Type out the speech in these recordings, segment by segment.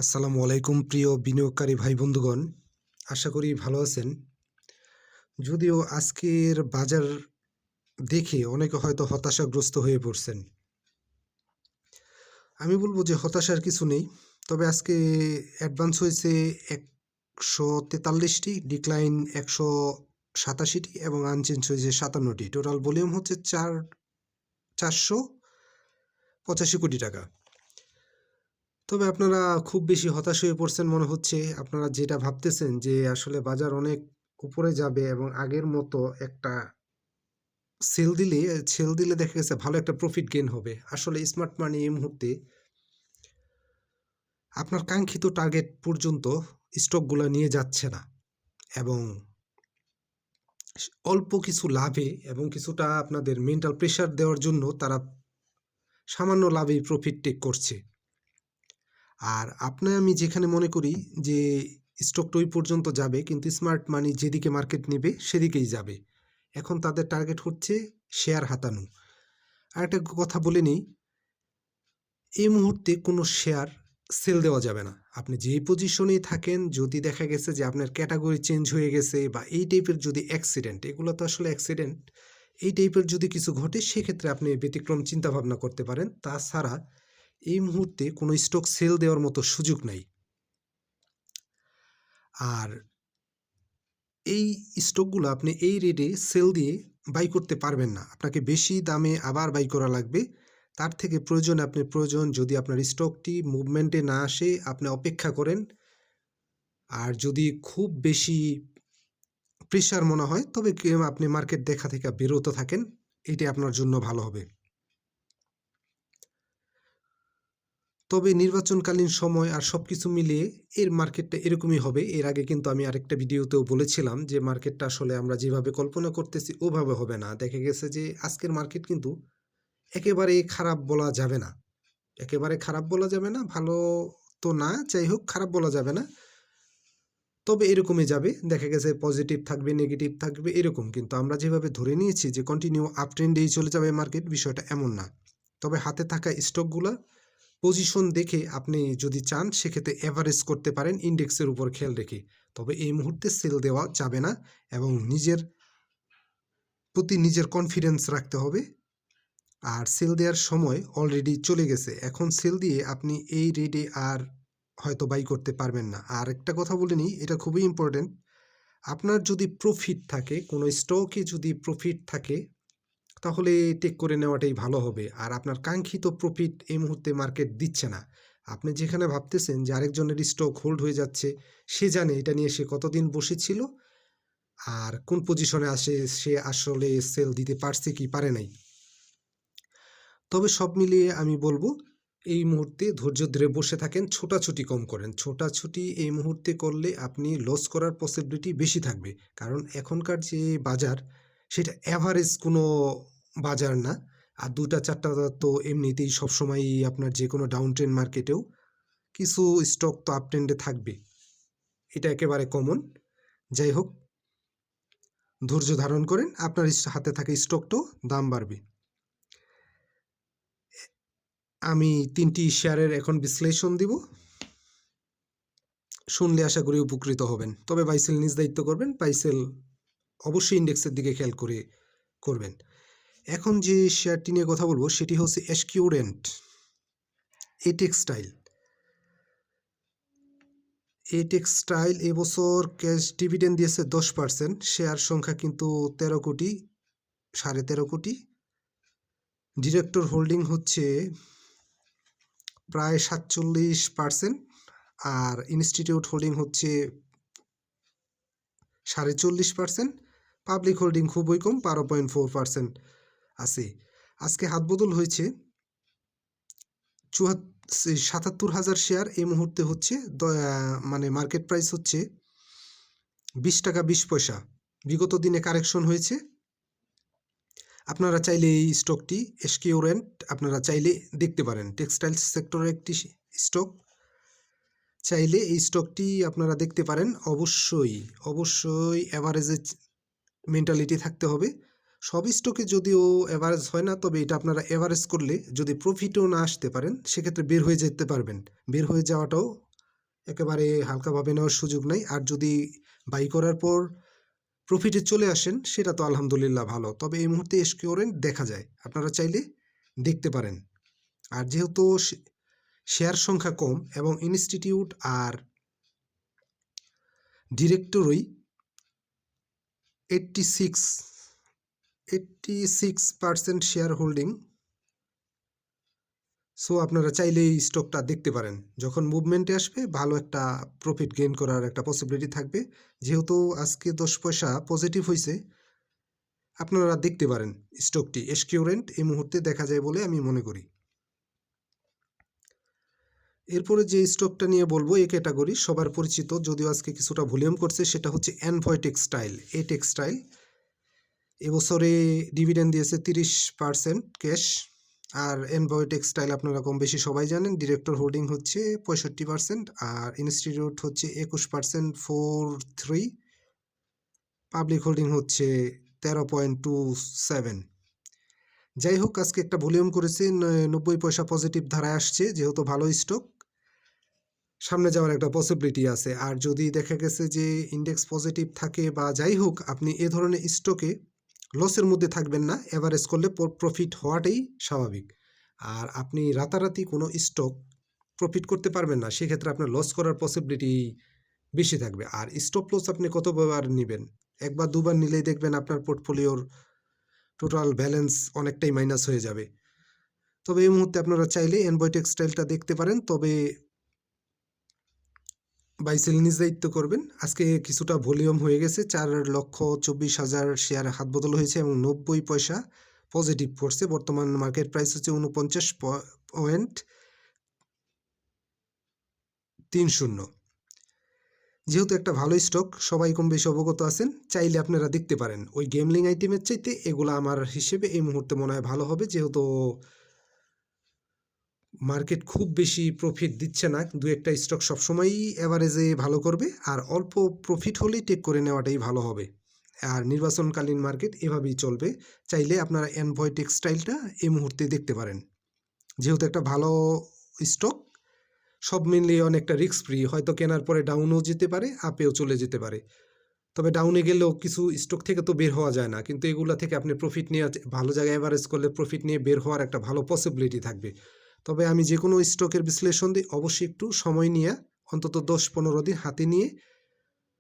আসসালামু আলাইকুম প্রিয় বিনিয়োগকারী ভাই বন্ধুগণ, আশা করি ভালো আছেন। যদিও আজকের বাজার দেখে অনেকে হয়তো হতাশাগ্রস্ত হয়ে পড়ছেন। আমি বলবো যে হতাশার কিছু নেই। তবে আজকে অ্যাডভান্স হয়েছে 143টি, ডিক্লাইন 187টি এবং আনচেঞ্জ হয়েছে 57টি। টোটাল ভলিউম হচ্ছে 485 কোটি টাকা। তবে আপনারা খুব বেশি হতাশ হয়ে পড়ছেন মনে হচ্ছে। আপনারা যেটা ভাবতেছেন যে আসলে বাজার অনেক উপরে যাবে এবং আগের মতো একটা সেল দিলে দেখা গেছে ভালো একটা প্রফিট গেইন হবে। আসলে স্মার্ট মানি এই মুহূর্তে আপনার কাঙ্ক্ষিত টার্গেট পর্যন্ত স্টকগুলো নিয়ে যাচ্ছে না এবং অল্প কিছু লাভে এবং কিছুটা আপনাদের মেন্টাল প্রেশার দেওয়ার জন্য তারা সামান্য লাভেই প্রফিট টেক করছে। আর আমি যেখানে মনে করি যে স্টকটা ওই পর্যন্ত যাবে, কিন্তু স্মার্ট মানি যেদিকে মার্কেট নেবে সেদিকেই যাবে। এখন তাদের টার্গেট হচ্ছে শেয়ার হাতানো। আর একটা কথা বলে নিই, এই মুহূর্তে কোনো শেয়ার সেল দেওয়া যাবে না। আপনি যেই পজিশনেই থাকেন, যদি দেখা গেছে যে আপনার ক্যাটাগরি চেঞ্জ হয়ে গেছে বা এই টাইপের যদি অ্যাক্সিডেন্ট, এগুলো তো আসলে অ্যাক্সিডেন্ট, এই টাইপের যদি কিছু ঘটে সেক্ষেত্রে আপনি ব্যতিক্রম চিন্তাভাবনা করতে পারেন। তাছাড়া এই মুহূর্তে কোনো স্টক সেল দেওয়ার মতো সুযোগ নাই। আর এই স্টকগুলো আপনি এই রেটে সেল দিয়ে বাই করতে পারবেন না। আপনাকে বেশি দামে আবার বাই করা লাগবে। তার থেকে প্রয়োজন যদি আপনার স্টকটি মুভমেন্টে না আসে আপনি অপেক্ষা করেন। আর যদি খুব বেশি প্রেশার মনে হয় তবে আপনি মার্কেট দেখা থেকে বিরত থাকেন, এটি আপনার জন্য ভালো হবে। তবে নির্বাচনকালীন সময় আর সবকিছু মিলিয়ে এর মার্কেটটা এরকমই হবে। এর আগে কিন্তু আমি আরেকটা ভিডিওতেও বলেছিলাম যে মার্কেটটা আসলে আমরা যেভাবে কল্পনা করতেছি ওভাবে হবে না। দেখা গেছে যে আজকের মার্কেট কিন্তু একেবারে খারাপ বলা যাবে না। একেবারে খারাপ বলা যাবে না, ভালো তো না, যাই হোক খারাপ বলা যাবে না। তবে এরকমই যাবে, দেখা গেছে পজিটিভ থাকবে, নেগেটিভ থাকবে এরকম। কিন্তু আমরা যেভাবে ধরে নিয়েছি যে কন্টিনিউ আপ ট্রেন্ডেই চলে যাবে মার্কেট, বিষয়টা এমন না। তবে হাতে থাকা স্টকগুলা পজিশন দেখে আপনি যদি চান সেক্ষেত্রে এভারেজ করতে পারেন ইন্ডেক্সের উপর খেয়াল রেখে। তবে এই মুহূর্তে সেল দেওয়া যাবে না এবং নিজের প্রতি নিজের কনফিডেন্স রাখতে হবে। আর সেল দেওয়ার সময় অলরেডি চলে গেছে। এখন সেল দিয়ে আপনি এই রেটে আর হয়তো বাই করতে পারবেন না। আর একটা কথা বলে নিই, এটা খুবই ইম্পর্টেন্ট। আপনার যদি প্রফিট থাকে, কোনো স্টকে যদি প্রফিট থাকে, তাহলে টেক করে নেওয়াটাই ভালো হবে। আর আপনার কাঙ্ক্ষিত প্রফিট এই মুহূর্তে মার্কেট দিচ্ছে না। আপনি যেখানে ভাবতেছেন যে আরেকজনের স্টক হোল্ড হয়ে যাচ্ছে, সে জানে এটা নিয়ে সে কতদিন বসেছিল আর কোন পজিশনে আসে সে আসলে সেল দিতে পারছে কি পারে নাই। তবে সব মিলিয়ে আমি বলবো এই মুহূর্তে ধৈর্য ধরে বসে থাকেন, ছোটাছুটি কম করেন। ছোটাছুটি এই মুহূর্তে করলে আপনি লস করার পসিবিলিটি বেশি থাকবে। কারণ এখনকার যে বাজার সেটা অ্যাভারেজ কোনো বাজার না। আর 2টা 4টা তো এমনিতেই সবসময়ই আপনার যে কোনো ডাউন ট্রেন্ড মার্কেটেও কিছু স্টক তো আপ ট্রেন্ডে থাকবে, এটা একেবারে কমন। যাই হোক, ধৈর্য ধারণ করেন, আপনার হাতে থাকা স্টকটাও দাম বাড়বে। আমি 3টি শেয়ারের এখন বিশ্লেষণ দিব, শুনলে আশা করি উপকৃত হবেন। তবে বাইসেল নিজ দায়িত্ব করবেন, বাইসেল অবশ্যই ইন্ডেক্সের দিকে খেয়াল করে করবেন। এখন যে শেয়ারটি নিয়ে কথা বলবো সেটি হচ্ছে এসকিউরেন্ট এ টেক্সটাইল। এই টেক্সটাইল এবছর ক্যাশ ডিভিডেন্ড দিয়েছে 10%। শেয়ার সংখ্যা কিন্তু 13 কোটি, 13.5 কোটি। ডিরেক্টর হোল্ডিং হচ্ছে প্রায় 47%। আর ইনস্টিটিউট হোল্ডিং হচ্ছে 40.5%। পাবলিক হোল্ডিং খুবই কম, 12.4% আছে। আজকে হাত বদল হয়েছে 77,000 শেয়ার এই মুহূর্তে হচ্ছে মানে মার্কেট প্রাইস হচ্ছে 20 টাকা 20 পয়সা। বিগত দিনে কারেকশন হয়েছে। আপনারা চাইলে এই স্টকটি এসকিউরেন্ট আপনারা চাইলে দেখতে পারেন। টেক্সটাইল সেক্টরের একটি স্টক, চাইলে এই স্টকটি আপনারা দেখতে পারেন। অবশ্যই অবশ্যই অ্যাভারেজের মেন্টালিটি থাকতে হবে। সব স্টকে যদিও অ্যাভারেজ হয় না, তবে এটা আপনারা অ্যাভারেজ করলে যদি প্রফিটও না আসতে পারেন সেক্ষেত্রে বের হয়ে যেতে পারবেন। বের হয়ে যাওয়াটাও একেবারে হালকাভাবে নেওয়ার সুযোগ নাই। আর যদি বাই করার পর প্রফিটে চলে আসেন সেটা তো আলহামদুলিল্লাহ ভালো। তবে এই মুহূর্তে এসকিউরেন্ট দেখা যায়। আপনারা চাইলে দেখতে পারেন। আর যেহেতু শেয়ার সংখ্যা কম এবং ইনস্টিটিউট আর ডিরেক্টরই 86% শেয়ার হোল্ডিং। সো আপনারা চাইলে এই স্টকটা দেখতে পারেন। যখন মুভমেন্টে আসবে ভালো একটা প্রফিট গেইন করার একটা পসিবিলিটি থাকবে। যেহেতু আজকে 10 পয়সা পজিটিভ হয়েছে, আপনারা দেখতে পারেন স্টকটি এসকিউরেন্ট এই মুহূর্তে দেখা যায় বলে আমি মনে করি। এরপরে যে স্টকটা নিয়ে বলবো এই ক্যাটাগরি সবার পরিচিত, যদিও আজকে কিছুটা ভলিউম করছে, সেটা হচ্ছে এনভয় টেক্সটাইল। এই টেক্সটাইল এবছরে ডিভিডেন্ড দিয়েছে 30% ক্যাশ। আর এনভয় টেক্সটাইল আপনারা কম বেশি সবাই জানেন। ডিরেক্টর হোল্ডিং হচ্ছে 65% আর ইনস্টিটিউট হচ্ছে 21.43, পাবলিক হোল্ডিং হচ্ছে 13.27। যাই হোক, আজকে একটা ভলিউম করেছে, 90 পয়সা পজিটিভ ধারায় আসছে। যেহেতু ভালো স্টক, সামনে যাওয়ার একটা পসিবিলিটি আছে। আর যদি দেখা গেছে যে ইন্ডেক্স পজিটিভ থাকে বা যাই হোক, আপনি এ ধরনের স্টকে লসের মধ্যে থাকবেন না। এভারেজ করলে প্রফিট হওয়াটাই স্বাভাবিক। আর আপনি রাতারাতি কোনো স্টক প্রফিট করতে পারবেন না, সেক্ষেত্রে আপনার লস করার পসিবিলিটি বেশি থাকবে। আর স্টপ লস আপনি কতবার নেবেন? একবার দুবার নিলেই দেখবেন আপনার পোর্টফোলিওর টোটাল ব্যালেন্স অনেকটাই মাইনাস হয়ে যাবে। তবে এই মুহূর্তে আপনারা চাইলে এনভয় টেক্সটাইলটা দেখতে পারেন। তবে বাই সেল নিজ দায়িত্ব করবেন। আজকে কিছুটা ভলিউম হয়ে গেছে, 4,24,000 শেয়ার হাত বদল হয়েছে এবং 90 পয়সা পজিটিভ করছে। বর্তমান মার্কেট প্রাইস হচ্ছে 49.30। যেহেতু একটা ভালো স্টক, সবাই কম বেশি অবগত আছেন, চাইলে আপনারা দেখতে পারেন। ওই গেমলিং আইটেমের চাইতে এগুলো আমার হিসেবে এই মুহূর্তে মনে হয় ভালো হবে, যেহেতু মার্কেট খুব বেশি প্রফিট দিচ্ছে না। দু একটা স্টক সবসময়ই অ্যাভারেজে ভালো করবে, আর অল্প প্রফিট হলেই টেক করে নেওয়াটাই ভালো হবে। আর নির্বাচনকালীন মার্কেট এভাবেই চলবে। চাইলে আপনারা এনভয় টেক্সটাইলটা এই মুহূর্তে দেখতে পারেন। যেহেতু একটা ভালো স্টক, সব মিলিয়ে অনেকটা রিস্ক ফ্রি। হয়তো কেনার পরে ডাউনও যেতে পারে, আপেও চলে যেতে পারে। তবে ডাউনে গেলেও কিছু স্টক থেকে তো বের হওয়া যায় না, কিন্তু এগুলা থেকে আপনি প্রফিট নিয়ে ভালো জায়গায় অ্যাভারেজ করলে প্রফিট নিয়ে বের হওয়ার একটা ভালো পসিবিলিটি থাকবে। তবে আমি যে কোনো স্টকের বিশ্লেষণ দিই অবশ্যই একটু সময় নিয়ে, অন্তত 10-15 দিন হাতে নিয়ে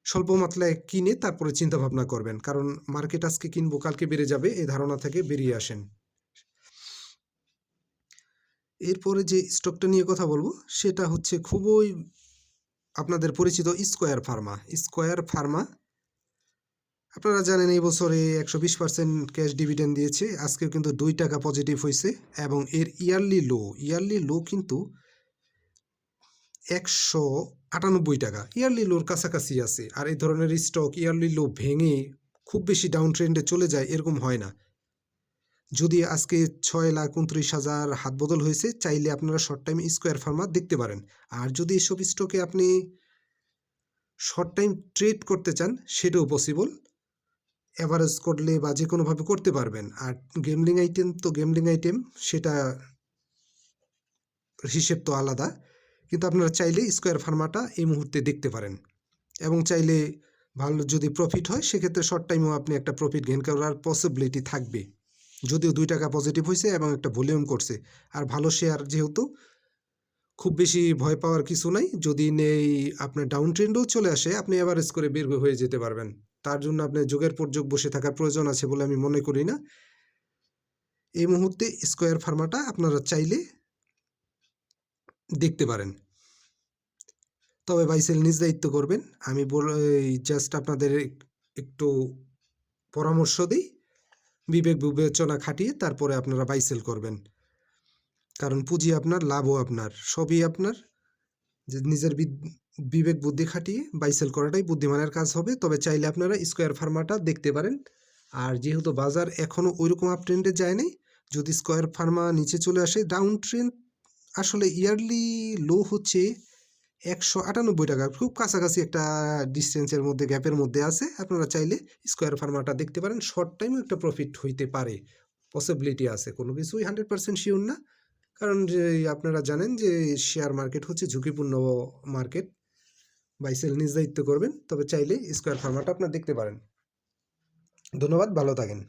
স্বল্প মাত্রায় কিনে তারপরে চিন্তা ভাবনা করবেন। কারণ মার্কেট আজকে কিনবো কালকে বেড়ে যাবে, এই ধারণা থেকে বেরিয়ে আসেন। এরপরে যে স্টকটা নিয়ে কথা বলবো সেটা হচ্ছে খুবই আপনাদের পরিচিত স্কোয়ার ফার্মা। স্কোয়ার ফার্মা আপনারা জানেন এই বছরে 120% ক্যাশ ডিভিডেন্ড দিয়েছে। আজকেও কিন্তু 2 টাকা পজিটিভ হয়েছে এবং এর ইয়ারলি লো কিন্তু 198 টাকা। ইয়ারলি লোর কাছাকাছি আছে। আর এই ধরনের স্টক ইয়ারলি লো ভেঙে খুব বেশি ডাউন ট্রেন্ডে চলে যায় এরকম হয় না। যদি আজকে 6,29,000 হাত বদল হয়েছে, চাইলে আপনারা শর্ট টাইম স্কোয়ার ফার্মা দেখতে পারেন। আর যদি এসব স্টকে আপনি শর্ট টাইম ট্রেড করতে চান সেটাও পসিবল। অ্যাভারেজ করলে বা যে কোনোভাবে করতে পারবেন। আর গেমলিং আইটেম সেটা হিসেব তো আলাদা। কিন্তু আপনারা চাইলে স্কোয়ার ফার্মাটা এই মুহূর্তে দেখতে পারেন এবং চাইলে ভালো যদি প্রফিট হয় সেক্ষেত্রে শর্ট টাইমেও আপনি একটা প্রফিট গেইন করার পসিবিলিটি থাকবে। যদিও 2 টাকা পজিটিভ হয়েছে এবং একটা ভলিউম করছে। আর ভালো শেয়ার যেহেতু, খুব বেশি ভয় পাওয়ার কিছু নাই। যদি নেই আপনার ডাউন ট্রেন্ডও চলে আসে, আপনি এভারেজ করে বের হয়ে যেতে পারবেন। তার জন্য আপনি যুগের পর যুগ বসে থাকার প্রয়োজন আছে বলে আমি মনে করি না। এই মুহূর্তে স্কোয়ার ফার্মাটা আপনারা চাইলে দেখতে পারেন। তবে বাই সেল নিজ দায়িত্ব করবেন। আমি জাস্ট আপনাদের একটু পরামর্শ দিই, বিবেক বিবেচনা খাটিয়ে তারপরে আপনারা বাই সেল করবেন। কারণ পুঁজি আপনার, লাভও আপনার, সবই আপনার। যে নিজের বিবেক বুদ্ধি খাটিয়ে বাই সেল করাটাই বুদ্ধিমানের কাজ হবে। তবে চাইলে আপনারা স্কোয়ার ফার্মাটা দেখতে পারেন। আর যেহেতু বাজার এখনও ওইরকম আপ ট্রেন্ডে যায় নাই, যদি স্কোয়ার ফার্মা নিচে চলে আসে, ডাউন ট্রেন্ড আসলে ইয়ারলি লো হচ্ছে 198 টাকা, খুব কাছাকাছি একটা ডিস্টেন্সের মধ্যে, গ্যাপের মধ্যে আছে। আপনারা চাইলে স্কোয়ার ফার্মাটা দেখতে পারেন। শর্ট টাইমও একটা প্রফিট হইতে পারে, পসিবিলিটি আছে। কোনো কিছুই 100% শিওর না, কারণ যে আপনারা জানেন যে শেয়ার মার্কেট হচ্ছে ঝুঁকিপূর্ণ মার্কেট। বাই সেল নিজ দায়িত্ব করবেন। তবে চাইলে স্কয়ার ফার্মাটা আপনারা দেখতে পারেন। ধন্যবাদ, ভালো থাকেন।